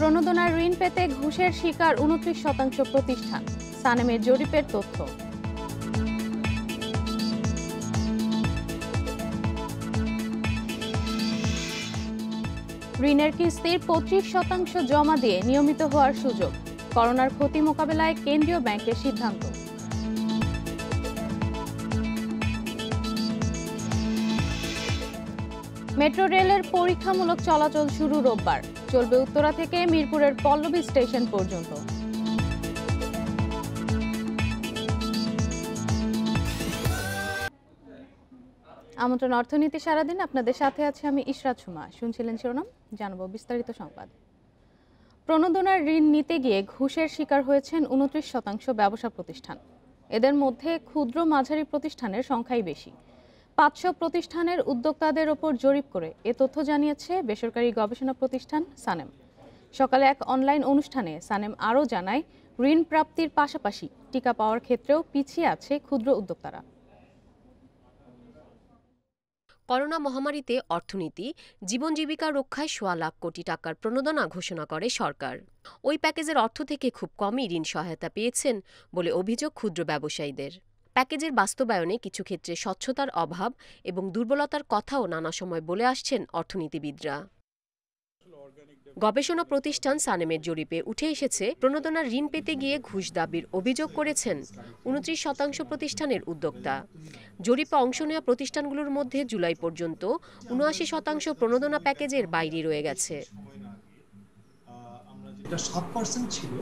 প্রণোদনার ঋণ পেতে ঘুষের শিকার 29% প্রতিষ্ঠান, সানেমের জরিপের তথ্য। ঋণের কিস্তির 25% জমা দিয়ে নিয়মিত হওয়ার সুযোগ, করোনার ক্ষতি মোকাবেলায় কেন্দ্রীয় ব্যাংকের সিদ্ধান্ত। মেট্রো রেলের পরীক্ষামূলক চলাচল শুরু রোববার, চলবে উত্তরা থেকে মিরপুরের পল্লবী স্টেশন পর্যন্ত। আমন্ত্রণ অর্থনীতি সারাদিন, আপনাদের সাথে আছে আমি ইশরাত সুমা। শুনছিলেন শিরোনাম, জানাবো বিস্তারিত সংবাদ। প্রণোদনার ঋণ নিতে গিয়ে ঘুষের শিকার হয়েছেন 29% ব্যবসা প্রতিষ্ঠান। এদের মধ্যে ক্ষুদ্র মাঝারি প্রতিষ্ঠানের সংখ্যাই বেশি। 500 প্রতিষ্ঠানের উদ্যোক্তাদের ওপর জরিপ করে এ তথ্য জানিয়েছে বেসরকারি গবেষণা প্রতিষ্ঠান সানেম। সকালে এক অনলাইন অনুষ্ঠানে সানেম আরও জানায়, ঋণ প্রাপ্তির পাশাপাশি টিকা পাওয়ার ক্ষেত্রেও পিছিয়ে আছে ক্ষুদ্র উদ্যোক্তারা। করোনা মহামারীতে অর্থনীতি, জীবন জীবিকা রক্ষায় 1.25 লাখ কোটি টাকার প্রণোদনা ঘোষণা করে সরকার। ওই প্যাকেজের অর্থ থেকে খুব কমই ঋণ সহায়তা পেয়েছেন বলে অভিযোগ ক্ষুদ্র ব্যবসায়ীদের। প্যাকেজের বাস্তবায়নে কিছু ক্ষেত্রে স্বচ্ছতার অভাব এবং দুর্বলতার কথাও নানা সময় বলে আসছেন অর্থনীতিবিদরা। গবেষণা প্রতিষ্ঠান সানেমের জরিপে উঠে এসেছে, প্রণোদনার ঋণ পেতে গিয়ে ঘুষ দাবির অভিযোগ করেছেন 29% প্রতিষ্ঠানের উদ্যোক্তা। জরিপে অংশ নেওয়া প্রতিষ্ঠানগুলোর মধ্যে জুলাই পর্যন্ত 79% প্রণোদনা প্যাকেজের বাইরে রয়ে গেছে। যেটা 7% ছিল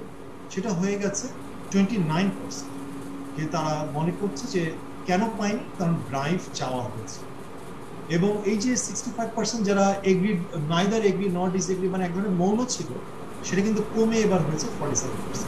সেটা হয়ে গেছে 29%। তারা মনে করছে যে কেন পায়নি, কারণ ড্রাইভ চাওয়া হয়েছে। এবং এই যে 65% যারা agreed, neither agree not disagree, মানে এক ধরনের মৌন ছিল, সেটা কিন্তু কমে এবার হয়েছে 47%।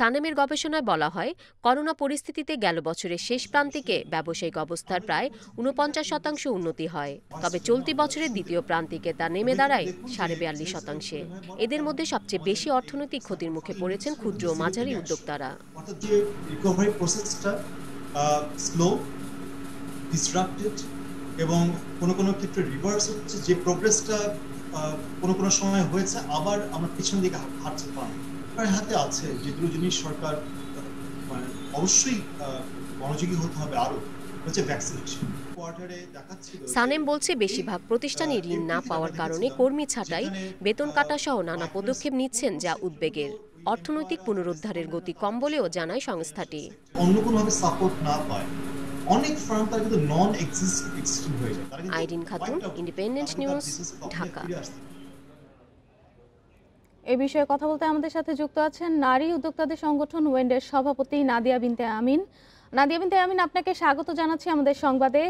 সানেমের গবেষণায় বলা হয়, করোনা পরিস্থিতিতে গেল বছরের শেষ প্রান্তিকে ব্যবসায়িক অবস্থার প্রায় 49% উন্নতি হয়। তবে চলতি বছরের দ্বিতীয় প্রান্তিকে তা নেমে দাঁড়ায় 42.5%। এদের মধ্যে সবচেয়ে বেশি অর্থনৈতিক ক্ষতির মুখে পড়েছেন ক্ষুদ্র ও মাঝারি উদ্যোক্তারা। অর্থাৎ যে রিকভারি প্রসেসটা স্লো, ডিসরাপ্টেড এবং কোনো ক্ষেত্রে রিভার্স হচ্ছে। যে প্রোগ্রেসটা কোনো সময় হয়েছে, আবার আমরা পিছন দিকে হাঁটতে পারি। হাতে আছে যে দুটো জিনিস সরকার অবশ্যই মনোযোগী হতে হবে, আরো হচ্ছে ভ্যাকসিনেশন। সানেম বলছে, বেশিরভাগ প্রতিষ্ঠানই ঋণ না পাওয়ার কারণে কর্মী ছাঁটাই, বেতন কাটা সহ নানা পদক্ষেপ নিচ্ছেন, যা উদ্বেগের। অর্থনৈতিক পুনরুদ্ধারের গতি কম বলেও জানায় সংস্থাটি। অন্য কোনোভাবে সাপোর্ট না পায় অনেক ফার্ম তারা কিন্তু নন এক্সিস্টিং হয়ে যায়। Irene Khatun, independent news, Dhaka. এই বিষয়ে কথা বলতে আমাদের সাথে যুক্ত আছেন নারী উদ্যোক্তাদের সংগঠন ওয়েন্ডের সভাপতি নাদিয়া বিনতে আমিন। নাদিয়া বিনতে আমিন, আপনাকে স্বাগত জানাচ্ছি আমাদের সংবাদে।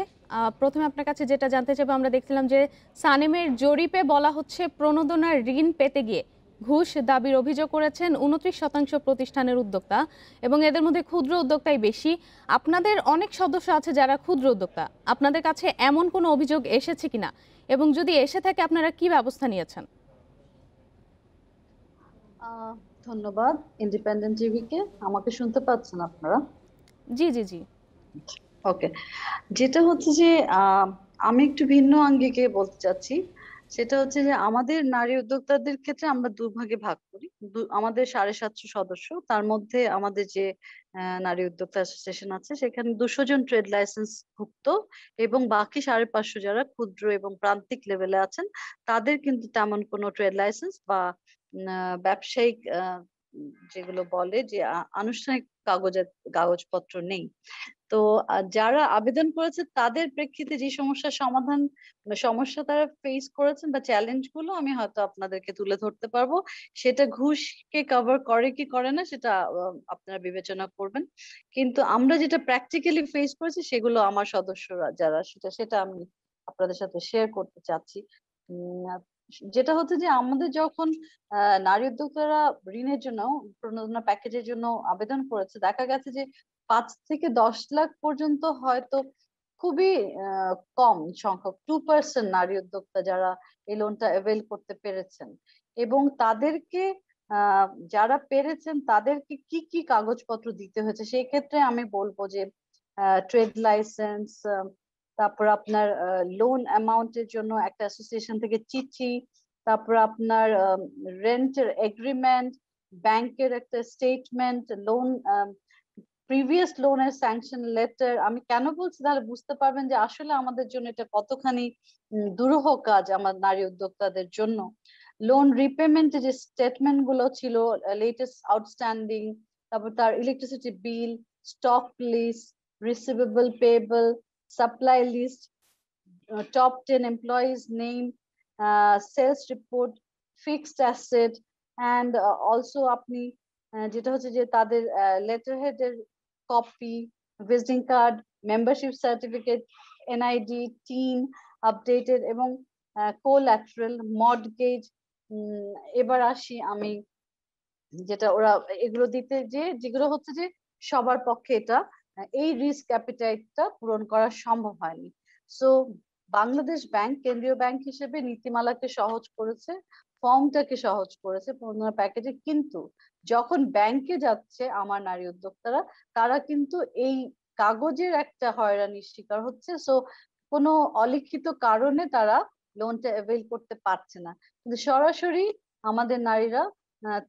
প্রথমে আপনার কাছে যেটা জানতে চাইবো, আমরা দেখছিলাম যে সানেমের জরিপে বলা হচ্ছে প্রণোদনার ঋণ পেতে গিয়ে ঘুষ দাবির অভিযোগ করেছেন 29% প্রতিষ্ঠানের উদ্যোক্তা, এবং এদের মধ্যে ক্ষুদ্র উদ্যোক্তাই বেশি। আপনাদের অনেক সদস্য আছে যারা ক্ষুদ্র উদ্যোক্তা, আপনাদের কাছে এমন কোনো অভিযোগ এসেছে কিনা, এবং যদি এসে থাকে আপনারা কি ব্যবস্থা নিয়েছেন? ধন্যবাদ ইন্ডিপেন্ডেন্ট টিভিকে। আমাকে শুনতে পাচ্ছেন আপনারা? জি জি জি, ওকে। যেটা হচ্ছে যে আমি একটু ভিন্ন আঙ্গিকে বলতে চাচ্ছি। সেটা হচ্ছে যে আমাদের নারী উদ্যোক্তাদের ক্ষেত্রে আমরা দুভাগে ভাগ করি। আমাদের 750 সদস্য, তার মধ্যে আমাদের যে নারী উদ্যোক্তা অ্যাসোসিয়েশন আছে সেখানে 200 জন ট্রেড লাইসেন্স ভুক্ত, এবং বাকি 550 যারা ক্ষুদ্র এবং প্রান্তিক লেভেলে আছেন, তাদের কিন্তু তেমন কোনো ট্রেড লাইসেন্স বা ব্যবসায়িক যেগুলো বলে যে আনুষ্ঠানিক কাগজপত্র নেই। তো যারা আবেদন করেছে তাদের প্রেক্ষিতে যে সমস্যা তারা ফেস করেছেন বা চ্যালেঞ্জ গুলো আমি হয়তো আপনাদেরকে তুলে ধরতে পারবো। সেটা ঘুষকে কভার করে কি করে না সেটা আপনারা বিবেচনা করবেন। কিন্তু আমরা যেটা প্র্যাকটিক্যালি ফেস করেছি সেগুলো আমার সদস্যরা যারা সেটা আমি আপনাদের সাথে শেয়ার করতে চাচ্ছি। যেটা হচ্ছে যে আমাদের যখন নারী উদ্যোক্তারা ঋণের জন্য, প্রণোদনা প্যাকেজের জন্য আবেদন করেছে, দেখা গেছে যে 5 থেকে 10 লাখ পর্যন্ত হয়তো খুবই কম সংখ্যক 2% নারী উদ্যোক্তা যারা এই লোনটা অ্যাভেল করতে পেরেছেন। এবং তাদেরকে যারা পেরেছেন তাদেরকে কি কি কাগজপত্র দিতে হয়েছে, সেই ক্ষেত্রে আমি বলবো যে ট্রেড লাইসেন্স, তারপর আপনার লোন অ্যামাউন্টের জন্য একটা অ্যাসোসিয়েশন থেকে চিঠি, তারপর আপনার রেন্টের এগ্রিমেন্ট, ব্যাংকের একটা স্টেটমেন্ট, লোন প্রিভিয়াস লোনের স্যাংশন লেটার। আমি কেন বলছি তাহলে বুঝতে পারবেন যে আসলে আমাদের জন্য এটা কতখানি দুরূহ কাজ আমার নারী উদ্যোক্তাদের জন্য। লোন রিপেমেন্টের যে স্টেটমেন্ট গুলো ছিল, লেটেস্ট আউটস্ট্যান্ডিং, তারপর তার electricity bill, stock list, receivable payable, supply list, top 10 employees name, sales report, fixed asset, and also আপনি যেটা হচ্ছে যে তাদের লেটার হেডের copy, visiting card, membership certificate, NID, TIN updated, এবং কোল্যাটারাল, মর্টগেজ। এবার আসি আমি যেটা ওরা এগুলো দিতে যেগুলো হচ্ছে যে সবার পক্ষে এটা এই রিস্ক অ্যাপিটাইটটা পূরণ করা সম্ভব হয়নি। সো বাংলাদেশ ব্যাংক কেন্দ্রীয় ব্যাংক হিসেবে নীতিমালাকে সহজ করেছে, ফর্মটাকে সহজ করেছে প্রণোদনা প্যাকেজে, কিন্তু যখন ব্যাংকে যাচ্ছে আমার নারী উদ্যোক্তারা, তারা কিন্তু এই কাগজের একটা হয়রানির শিকার হচ্ছে। সো কোনো অলিখিত কারণে তারা লোনটা অ্যাভেল করতে পারছে না। কিন্তু সরাসরি আমাদের নারীরা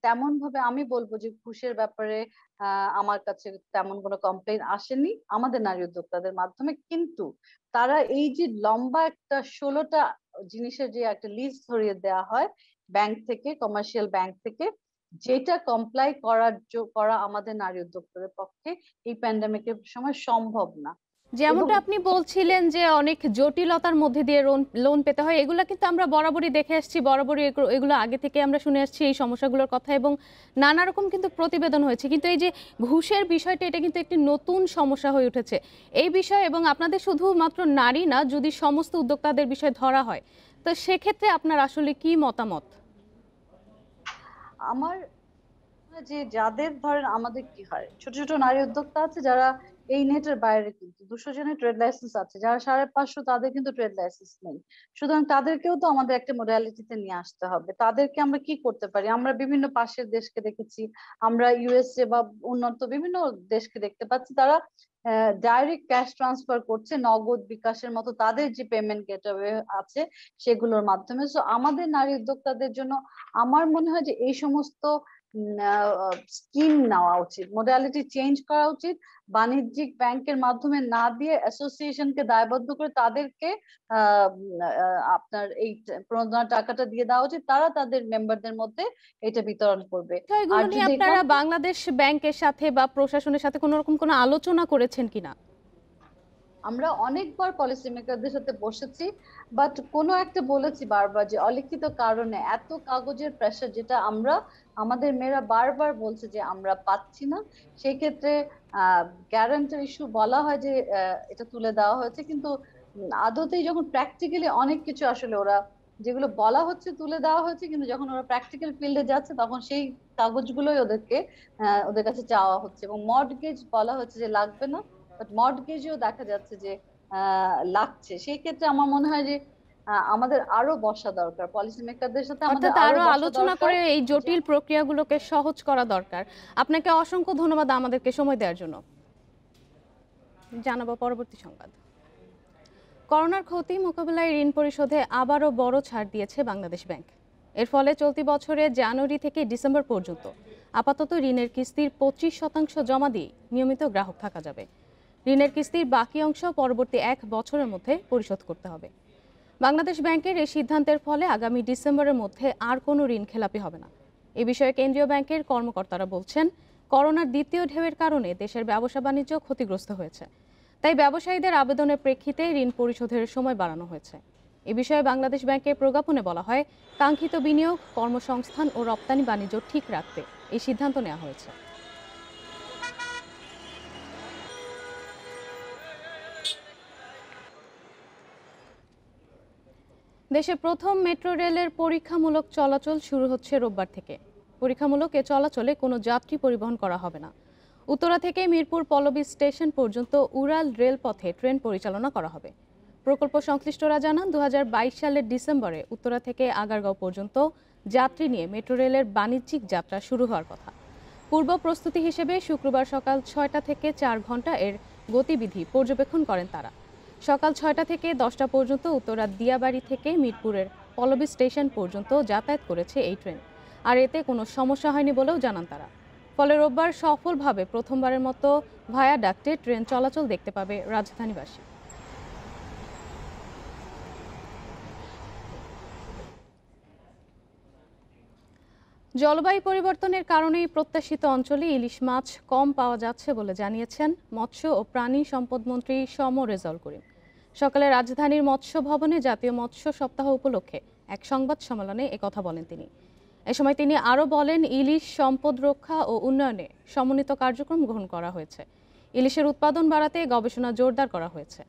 তেমন ভাবে, আমি বলবো যে ঘুষের ব্যাপারে আমার কাছে তেমন কোনো কমপ্লেইন আসেনি আমাদের নারী উদ্যোক্তাদের মাধ্যমে, কিন্তু তারা এই যে লম্বা একটা 16টা জিনিসের যে একটা লিস্ট ধরিয়ে দেওয়া হয় ব্যাংক থেকে, কমার্শিয়াল ব্যাংক থেকে, যেটা কমপ্লাই করা আমাদের নারী উদ্যোক্তাদের পক্ষে এই প্যান্ডেমিকের সময় সম্ভব না। যেমনটা আপনি বলছিলেন যে অনেক জটিলতার মধ্যে দিয়ে লোন পেতে হয়, এগুলো কিন্তু আমরা বরাবরই দেখে আসছি, বরাবরই এগুলো আগে থেকে আমরা শুনে আসছি এই সমস্যাগুলোর কথা, এবং নানা রকম কিন্তু প্রতিবেদন হয়েছে। কিন্তু এই যে ঘুষের বিষয়টা, এটা কিন্তু একটি নতুন সমস্যা হয়ে উঠেছে এই বিষয়ে, এবং আপনাদের শুধুমাত্র নারী না, যদি সমস্ত উদ্যোক্তাদের বিষয় ধরা হয়, তো সেক্ষেত্রে আপনার আসলে কি মতামত? আমার যে যাদের ধরেন আমাদের কি হয়, ছোট ছোট নারী উদ্যোক্তা আছে যারা এই নেটের বাইরে, কিন্তু 200 জনের ট্রেড লাইসেন্স আছে, যারা 550 তাদের কিন্তু ট্রেড লাইসেন্স নেই। সুতরাং তাদেরকেও তো আমাদের একটা মডালিটিতে নিয়ে আসতে হবে। তাদেরকে আমরা কি করতে পারি? আমরা বিভিন্ন পাশের দেশকে দেখেছি, আমরা ইউএসএ বা উন্নত বিভিন্ন দেশকে দেখতে পাচ্ছি, তারা ডাইরেক্ট ক্যাশ ট্রান্সফার করছে, নগদ, বিকাশের মতো তাদের যে পেমেন্ট গেটওয়ে আছে সেগুলোর মাধ্যমে। সো আমাদের নারী উদ্যোক্তাদের জন্য আমার মনে হয় যে এই সমস্ত স্কিম নেওয়া উচিত, মডালিটি চেঞ্জ করা উচিত। বাণিজ্যিক ব্যাংকের মাধ্যমে না দিয়ে অ্যাসোসিয়েশনকে দায়বদ্ধ করে তাদেরকে আপনার এই প্রণোদনার টাকাটা দিয়ে দেওয়া উচিত, তারা তাদের মেম্বারদের মধ্যে এটা বিতরণ করবে। আর যদি আপনারা বাংলাদেশ ব্যাংকের সাথে বা প্রশাসনের সাথে কোনো রকম কোনো আলোচনা করেছেন কিনা? আমরা অনেকবার পলিসি মেকারদের সাথে বসেছি, বাট কোনো একটা বলেছি বারবার যে অলিখিত কারণে এত কাগজের প্রেসার, যেটা আমরা আমাদের মেয়েরা বারবার বলছে যে আমরা পাচ্ছি না। সেই ক্ষেত্রে গ্যারান্টার ইস্যু বলা হয় যে এটা তুলে দেওয়া হয়েছে, কিন্তু আদতেই যখন প্র্যাকটিক্যালি অনেক কিছু আসলে ওরা যেগুলো বলা হচ্ছে তুলে দেওয়া হয়েছে, কিন্তু যখন ওরা প্র্যাকটিক্যাল ফিল্ডে যাচ্ছে তখন সেই কাগজগুলোই ওদের কাছে চাওয়া হচ্ছে। এবং মর্টগেজ বলা হচ্ছে যে লাগবে না, বাট মর্টগেজও দেখা যাচ্ছে যে লাগছে। সেই ক্ষেত্রে আমার মনে হয় যে আমাদের আরো বসা দরকার পলিসি মেকারদের সাথে, আমাদের আরো আলোচনা করে এই জটিল প্রক্রিয়াগুলোকে সহজ করা দরকার। আপনাকে অসংখ্য ধন্যবাদ আমাদেরকে সময় দেওয়ার জন্য। জানাবো পরবর্তী সংবাদ। করোনার ক্ষতি মোকাবিলায় ঋণ পরিশোধে আবারও বড় ছাড় দিয়েছে বাংলাদেশ ব্যাংক। এর ফলে চলতি বছরের জানুয়ারি থেকে ডিসেম্বর পর্যন্ত আপাতত ঋণের কিস্তির 25% জমা দিয়ে নিয়মিত গ্রাহক থাকা যাবে। ঋণের কিস্তির বাকি অংশ পরবর্তী 1 বছরের মধ্যে পরিশোধ করতে হবে। বাংলাদেশ ব্যাংকের এই সিদ্ধান্তের ফলে আগামী ডিসেম্বরের মধ্যে আর কোনো ঋণ খেলাপি হবে না। এ বিষয়ে কেন্দ্রীয় ব্যাংকের কর্মকর্তারা বলছেন, করোনার দ্বিতীয় ঢেউয়ের কারণে দেশের ব্যবসা বাণিজ্য ক্ষতিগ্রস্ত হয়েছে, তাই ব্যবসায়ীদের আবেদনের প্রেক্ষিতে ঋণ পরিশোধের সময় বাড়ানো হয়েছে। এ বিষয়ে বাংলাদেশ ব্যাংকের প্রজ্ঞাপনে বলা হয়, কাঙ্ক্ষিত বিনিয়োগ, কর্মসংস্থান ও রপ্তানি বাণিজ্য ঠিক রাখতে এই সিদ্ধান্ত নেওয়া হয়েছে। দেশে প্রথম মেট্রো রেলের পরীক্ষামূলক চলাচল শুরু হচ্ছে রোববার থেকে। পরীক্ষামূলক এ চলাচলে কোনো যাত্রী পরিবহন করা হবে না। উত্তরা থেকে মিরপুর পল্লবী স্টেশন পর্যন্ত উড়াল রেলপথে ট্রেন পরিচালনা করা হবে। প্রকল্প সংশ্লিষ্টরা জানান, 2022 সালের ডিসেম্বরে উত্তরা থেকে আগারগাঁও পর্যন্ত যাত্রী নিয়ে মেট্রো রেলের বাণিজ্যিক যাত্রা শুরু হওয়ার কথা। পূর্ব প্রস্তুতি হিসেবে শুক্রবার সকাল 6টা থেকে 4 ঘন্টা এর গতিবিধি পর্যবেক্ষণ করেন তারা। সকাল 6টা থেকে 10টা পর্যন্ত উত্তরা দিয়াবাড়ি থেকে মিরপুরের পল্লবী স্টেশন পর্যন্ত যাতায়াত করেছে এই ট্রেন, আর এতে কোনো সমস্যা হয়নি বলেও জানান তারা। ফলে রোববার সফলভাবে প্রথমবারের মতো ভায়াডাক্টে ট্রেন চলাচল দেখতে পাবে রাজধানীবাসী। জলবায়ু পরিবর্তনের কারণেই প্রত্যাশিত অঞ্চলে ইলিশ মাছ কম পাওয়া যাচ্ছে বলে জানিয়েছেন মৎস্য ও প্রাণী সম্পদ মন্ত্রী সম রেজাউল করিম। সকালে রাজধানীর মৎস্য ভবনে জাতীয় মৎস্য সপ্তাহ উপলক্ষে এক সংবাদ সম্মেলনে একথা বলেন তিনি। এ সময় তিনি আরও বলেন, ইলিশ সম্পদ রক্ষা ও উন্নয়নে সমন্বিত কার্যক্রম গ্রহণ করা হয়েছে। ইলিশের উৎপাদন বাড়াতে গবেষণা জোরদার করা হয়েছে।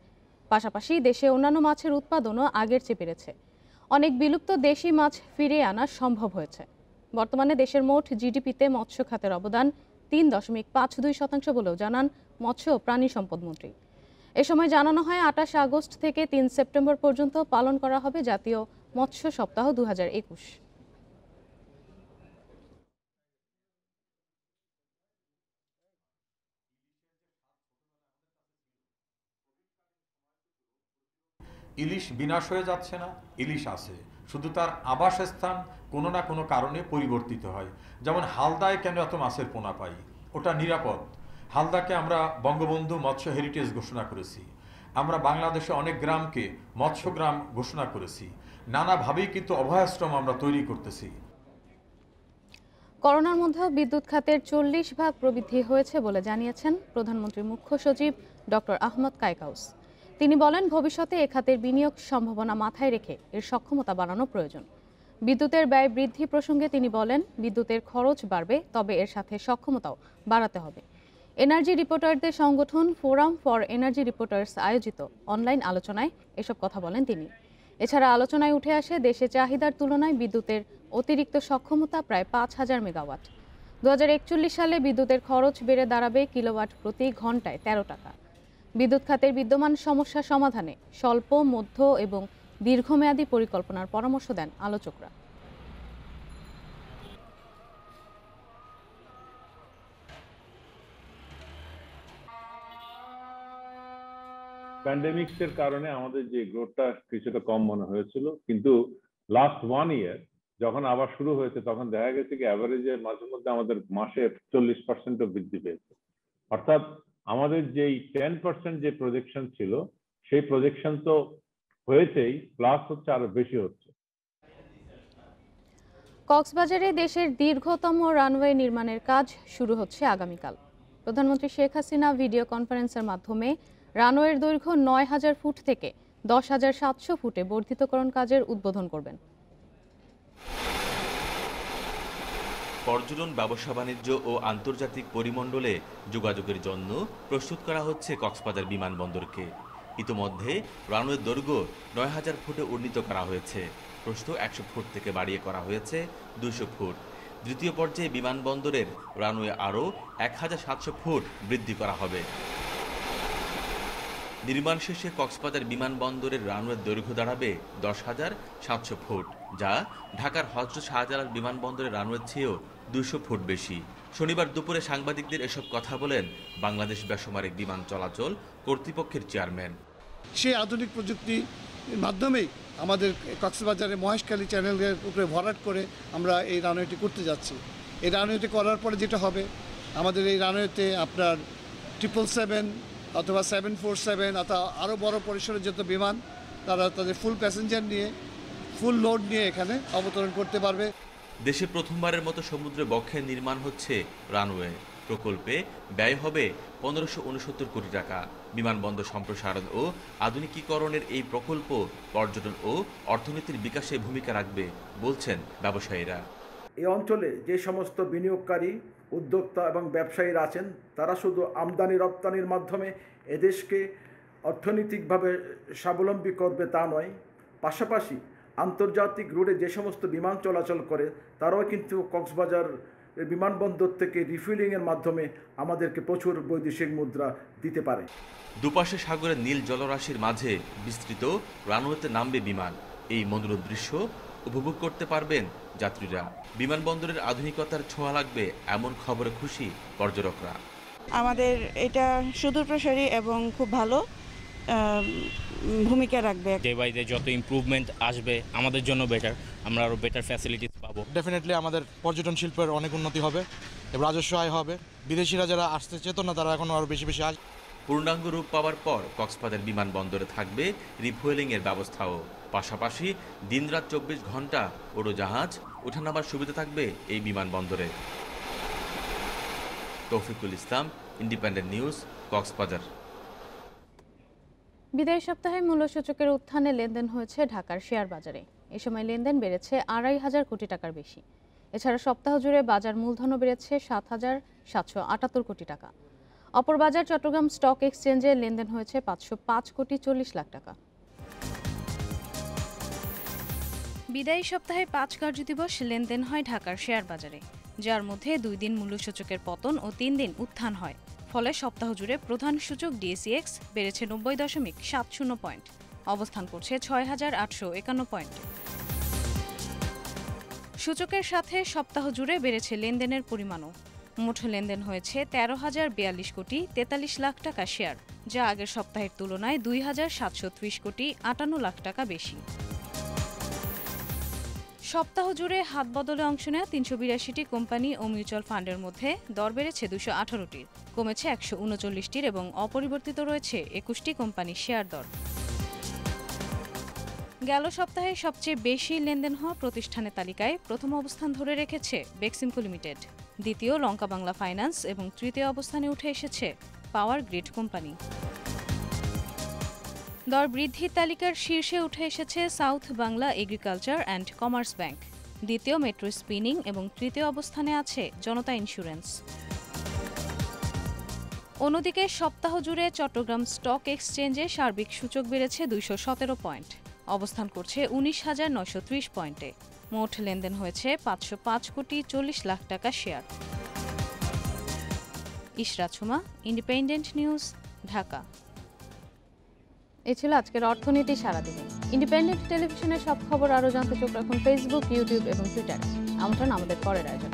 পাশাপাশি দেশে অন্যান্য মাছের উৎপাদনও আগের চেয়ে বেড়েছে। অনেক বিলুপ্ত দেশি মাছ ফিরিয়ে আনা সম্ভব হয়েছে। বর্তমানে দেশের মোট জিডিপিতে মৎস্য খাতের অবদান ৩.52% বলেও জানান মৎস্য ও প্রাণী সম্পদ মন্ত্রী। এ সময় জানানো হয় ২৮ আগস্ট থেকে ৩ সেপ্টেম্বর পর্যন্ত পালন করা হবে জাতীয় মৎস্য সপ্তাহ ২০২১। ইলিশ বিনাশ হয়ে যাচ্ছে না, ইলিশ আছে, শুধু তার আবাসস্থান কোনো না কোনো কারণে পরিবর্তিত হয়। যেমন হালদায় কেন এত মাছের পোনা পাই, ওটা নিরাপদ। হালদাকে আমরা বঙ্গবন্ধু মৎস্য হেরিটেজ ঘোষণা করেছি। আমরা বাংলাদেশে অনেক গ্রামকে মৎস্য গ্রাম ঘোষণা করেছি। নানাভাবেই কিন্তু অভয়াশ্রম আমরা তৈরি করতেছি। করোনার মধ্যেও বিদ্যুৎ খাতের 40% প্রবৃদ্ধি হয়েছে বলে জানিয়েছেন প্রধানমন্ত্রীর মুখ্য সচিব ডক্টর আহমদ কায়কাউস। তিনি বলেন, ভবিষ্যতে এ খাতের বিনিয়োগ সম্ভাবনা মাথায় রেখে এর সক্ষমতা বাড়ানো প্রয়োজন। বিদ্যুতের ব্যয় বৃদ্ধি প্রসঙ্গে তিনি বলেন, বিদ্যুতের খরচ বাড়বে, তবে এর সাথে সক্ষমতাও বাড়াতে হবে। এনার্জি রিপোর্টারদের সংগঠন ফোরাম ফর এনার্জি রিপোর্টার্স আয়োজিত অনলাইন আলোচনায় এসব কথা বলেন তিনি। এছাড়া আলোচনায় উঠে আসে দেশে চাহিদার তুলনায় বিদ্যুতের অতিরিক্ত সক্ষমতা প্রায় ৫,০০০ মেগাওয়াট। ২০৪১ সালে বিদ্যুতের খরচ বেড়ে দাঁড়াবে কিলোওয়াট প্রতি ঘন্টায় ১৩ টাকা। বিদ্যুৎ খাতের বিদ্যমান সমস্যা সমাধানে স্বল্প, মধ্য এবং দীর্ঘমেয়াদী পরিকল্পনার পরামর্শ দেন আলোচকরা। প্যান্ডেমিক্সের কারণে আমাদের যে গ্রোথটা কিছুটা কম মনে হয়েছিল, কিন্তু লাস্ট 1 ইয়ার যখন আবার শুরু হয়েছে তখন দেখা গেছে কি অ্যাভারেজে মাঝে মধ্যে আমাদের মাসে 40% বৃদ্ধি পেয়েছে। অর্থাৎ আমাদের যেই 10% যে প্রজেকশন ছিল সেই প্রজেকশন তো হয়েছেই, প্লাস হচ্ছে আরো বেশি হচ্ছে। কক্সবাজারে দেশের দীর্ঘতম রানওয়ে নির্মাণের কাজ শুরু হচ্ছে আগামীকাল। প্রধানমন্ত্রী শেখ হাসিনা ভিডিও কনফারেন্সের মাধ্যমে রানওয়ের দৈর্ঘ্য ৯,০০০ ফুট থেকে ১০,৭০০ ফুটে বর্ধিতকরণ কাজের উদ্বোধন করবেন। পর্যটন, ব্যবসা বাণিজ্য ও আন্তর্জাতিক পরিমণ্ডলে যোগাযোগের জন্য প্রস্তুত করা হচ্ছে কক্সবাজার বিমানবন্দরকে। ইতোমধ্যে রানওয়ের দৈর্ঘ্য ৯,০০০ ফুটে উন্নীত করা হয়েছে। প্রস্থ ১০০ ফুট থেকে বাড়িয়ে করা হয়েছে ২০০ ফুট। দ্বিতীয় পর্যায়ে বিমানবন্দরের রানওয়ে আরও ১,৭০০ ফুট বৃদ্ধি করা হবে। নির্মাণ শেষে কক্সবাজার বিমানবন্দরের রানওয়ের দৈর্ঘ্য দাঁড়াবে ১০,৭০০ ফুট, যা ঢাকার হযরত শাহজালাল বিমানবন্দরের রানওয়ের চেয়েও ২০০ ফুট বেশি। শনিবার দুপুরে সাংবাদিকদের এসব কথা বলেন বাংলাদেশ বেসামরিক বিমান চলাচল কর্তৃপক্ষের চেয়ারম্যান। সেই আধুনিক প্রযুক্তির মাধ্যমেই আমাদের কক্সবাজারের মহেশখালী চ্যানেলের উপরে ভরাট করে আমরা এই রানওয়েটি করতে যাচ্ছি। এই রানওয়েটি করার পরে যেটা হবে, আমাদের এই রানওয়েতে আপনার 777 অথবা 747 অথবা আরও বড় পরিসরের যত বিমান তারা তাদের ফুল প্যাসেঞ্জার নিয়ে, ফুল লোড নিয়ে এখানে অবতরণ করতে পারবে। দেশে প্রথমবারের মতো সমুদ্রে বক্ষে নির্মাণ হচ্ছে রানওয়ে। প্রকল্পে ব্যয় হবে ১৫৬৯ কোটি টাকা। বিমানবন্দর সম্প্রসারণ ও আধুনিকীকরণের এই প্রকল্প পর্যটন ও অর্থনীতির বিকাশে ভূমিকা রাখবে বলছেন ব্যবসায়ীরা। এই অঞ্চলে যে সমস্ত বিনিয়োগকারী, উদ্যোক্তা এবং ব্যবসায়ীরা আছেন তারা শুধু আমদানি রপ্তানির মাধ্যমে এদেশকে অর্থনৈতিকভাবে স্বাবলম্বী করবে তা নয়, পাশাপাশি আন্তর্জাতিক রুটে যে সমস্ত বিমান চলাচল করে তারাও কিন্তু কক্সবাজার বিমানবন্দর থেকে রিফুয়েলিংয়ের মাধ্যমে আমাদেরকে প্রচুর বৈদেশিক মুদ্রা দিতে পারে। দুপাশে সাগরের নীল জলরাশির মাঝে বিস্তৃত রানওয়েতে নামবে বিমান। এই মনোরম দৃশ্য উপভোগ করতে পারবেন যাত্রীরা। বিমানবন্দরের আধুনিকতার ছোঁয়া লাগবে এমন খবরে খুশি পর্যটকরা। আমাদের এটা সুদূরপ্রসারী এবং খুব ভালো ভূমিকা রাখবে। ডে বাই ডে যত ইমপ্রুভমেন্ট আসবে আমাদের জন্য বেটার, আমরা আরও বেটার ফ্যাসিলিটিস পাবো। ডেফিনেটলি আমাদের পর্যটন শিল্পের অনেক উন্নতি হবে এবং রাজস্ব আয় হবে। বিদেশিরা যারা আসতে চেতন না তারা এখন আরও বেশি বেশি আসবে। পূর্ণাঙ্গ রূপ পাওয়ার পর কক্সবাজার বিমানবন্দরে থাকবে রিফুয়েলিংয়ের ব্যবস্থাও। পাশাপাশি দিনরাত 24 ঘন্টা উড়োজাহাজ ওঠানামার সুবিধা থাকবে এই বিমানবন্দরে। তৌফিকুল ইসলাম, ইন্ডিপেন্ডেন্ট নিউজ, কক্সবাজার। বিদায়ী সপ্তাহে মূল্যসূচকের উত্থানে লেনদেন হয়েছে ঢাকার শেয়ার বাজারে। এ সময় লেনদেন বেড়েছে 2,500 কোটি টাকার বেশি। এছাড়া সপ্তাহ জুড়ে বাজার মূলধনও বেড়েছে 7,778 কোটি টাকা। অপর বাজার চট্টগ্রাম স্টক এক্সচেঞ্জে লেনদেন হয়েছে 505 কোটি 40 লাখ টাকা। বিদায়ী সপ্তাহে 5 কার্যদিবস লেনদেন হয় ঢাকার শেয়ার বাজারে, যার মধ্যে 2 দিন মূল্যসূচকের পতন ও 3 দিন উত্থান হয়। ফলে সপ্তাহ জুড়ে প্রধান সূচক ডিএসইএক্স বেড়েছে 90.70 পয়েন্ট, অবস্থান করছে 6,851 পয়েন্টে। সূচকের সাথে সপ্তাহ জুড়ে বেড়েছে লেনদেনের পরিমাণও। মোট লেনদেন হয়েছে 13,042 কোটি 43 লাখ টাকা শেয়ার, যা আগের সপ্তাহের তুলনায় 2,730 কোটি 58 লাখ টাকা বেশি। সপ্তাহ জুড়ে হাত বদলে অংশ নেওয়া 382টি কোম্পানি ও মিউচুয়াল ফান্ডের মধ্যে দর বেড়েছে 218টির, কমেছে 139টির এবং অপরিবর্তিত রয়েছে 21টি কোম্পানির শেয়ার দর। গেল সপ্তাহে সবচেয়ে বেশি লেনদেন হওয়া প্রতিষ্ঠানের তালিকায় প্রথম অবস্থান ধরে রেখেছে বেক্সিমকো লিমিটেড, দ্বিতীয় লঙ্কা বাংলা ফাইন্যান্স এবং তৃতীয় অবস্থানে উঠে এসেছে পাওয়ার গ্রিড কোম্পানি। দর বৃদ্ধির তালিকার শীর্ষে উঠে এসেছে south Bangla agriculture and commerce bank, দ্বিতীয় মেট্রো স্পিনিং এবং তৃতীয় অবস্থানে আছে জনতা ইন্স্যুরেন্স। অন্যদিকে সপ্তাহ জুড়ে চট্টগ্রাম স্টক এক্সচেঞ্জে সার্বিক সূচক বেড়েছে 217 পয়েন্ট, অবস্থান করছে 19,930 পয়েন্টে। মোট লেনদেন হয়েছে 505 কোটি 40 লাখ টাকা share. Ishrat Suma, independent news, Dhaka. এ ছিল আজকের অর্থনীতি সারাদিনে। ইন্ডিপেন্ডেন্ট টেলিভিশনের সব খবর আরও জানতে চোখ রাখুন ফেসবুক, ইউটিউব এবং টুইটারে। আমন্ত্রণ আমাদের পরের আয়োজন।